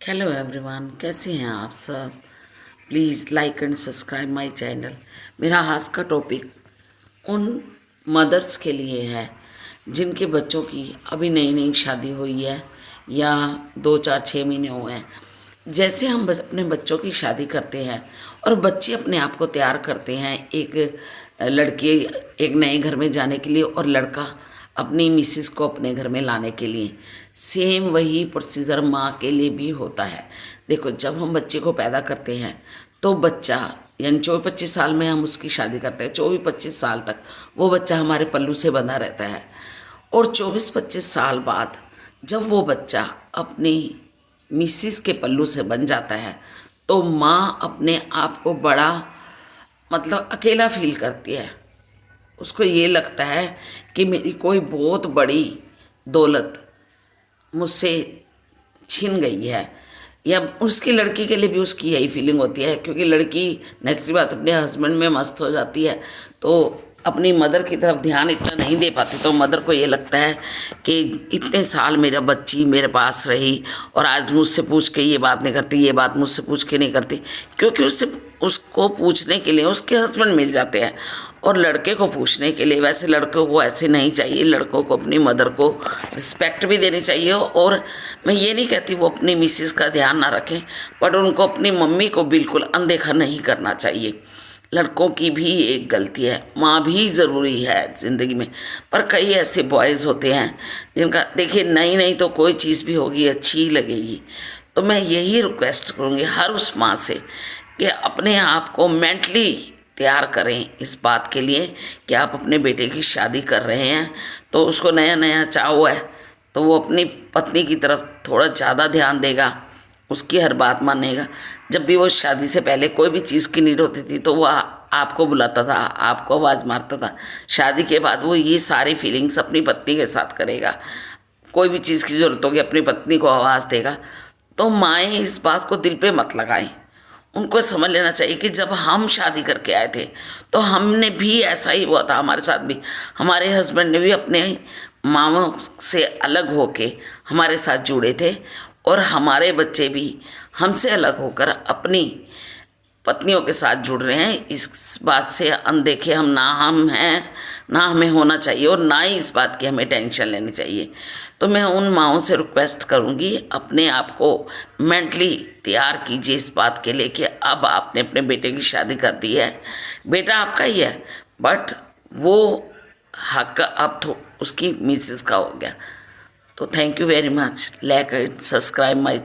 Hello everyone, कैसे हैं आप सब। Please like and subscribe my channel. मेरा आज का टॉपिक उन मदर्स के लिए है जिनके बच्चों की अभी नई नई शादी हुई है या 2 4 6 महीने हुए हैं। जैसे हम अपने बच्चों की शादी करते हैं और बच्चे अपने आप को तैयार करते हैं, एक लड़की एक नए घर में जाने के लिए और लड़का अपनी मिसिस को अपने घर में लाने के लिए, सेम वही प्रोसीजर माँ के लिए भी होता है। देखो, जब हम बच्चे को पैदा करते हैं तो बच्चा यानी 24 25 साल में हम उसकी शादी करते हैं। 24 25 साल तक वो बच्चा हमारे पल्लू से बंधा रहता है और 24 25 साल बाद जब वो बच्चा अपनी मिसिस के पल्लू से बन जाता है तो माँ अपने आप को बड़ा अकेला फील करती है। उसको ये लगता है कि मेरी कोई बहुत बड़ी दौलत मुझसे छीन गई है। या उसकी लड़की के लिए भी उसकी यही फीलिंग होती है, क्योंकि लड़की नेचुरली बात अपने हस्बैंड में मस्त हो जाती है तो अपनी मदर की तरफ ध्यान इतना नहीं दे पाती। तो मदर को ये लगता है कि इतने साल मेरा बच्ची मेरे पास रही और आज मुझसे पूछ के ये बात नहीं करती, ये बात मुझसे पूछ के नहीं करती, क्योंकि उसको पूछने के लिए उसके हस्बैंड मिल जाते हैं। और लड़के को पूछने के लिए, वैसे लड़कों को ऐसे नहीं चाहिए, लड़कों को अपनी मदर को रिस्पेक्ट भी देनी चाहिए। और मैं ये नहीं कहती वो अपनी मिसेस का ध्यान ना रखें, बट उनको अपनी मम्मी को बिल्कुल अनदेखा नहीं करना चाहिए। लड़कों की भी एक गलती है, माँ भी ज़रूरी है ज़िंदगी में, पर कई ऐसे बॉयज़ होते हैं जिनका देखिए नई नई तो कोई चीज़ भी होगी अच्छी ही लगेगी। तो मैं यही रिक्वेस्ट करूँगी हर उस माँ से कि अपने आप को मेंटली तैयार करें इस बात के लिए कि आप अपने बेटे की शादी कर रहे हैं तो उसको नया नया चाव है तो वो अपनी पत्नी की तरफ थोड़ा ज़्यादा ध्यान देगा, उसकी हर बात मानेगा। जब भी वो शादी से पहले कोई भी चीज़ की नीड होती थी तो वह आपको बुलाता था, आपको आवाज़ मारता था। शादी के बाद वो ये सारी फीलिंग्स अपनी पत्नी के साथ करेगा। कोई भी चीज़ की ज़रूरत होगी अपनी पत्नी को आवाज़ देगा। तो माएँ इस बात को दिल पे मत लगाएं। उनको समझ लेना चाहिए कि जब हम शादी करके आए थे तो हमने भी ऐसा ही हुआ था, हमारे साथ भी हमारे हस्बैंड ने भी अपने माँओं से अलग होके हमारे साथ जुड़े थे और हमारे बच्चे भी हमसे अलग होकर अपनी पत्नियों के साथ जुड़ रहे हैं। इस बात से अनदेखे हम ना हम हैं, ना हमें होना चाहिए और ना ही इस बात की हमें टेंशन लेनी चाहिए। तो मैं उन माँओं से रिक्वेस्ट करूँगी, अपने आप को मेंटली तैयार कीजिए इस बात के लिए कि अब आपने अपने बेटे की शादी कर दी है, बेटा आपका ही है, बट वो हक अब तो उसकी मिसेस का हो गया। तो thank you very much. Like and subscribe my channel.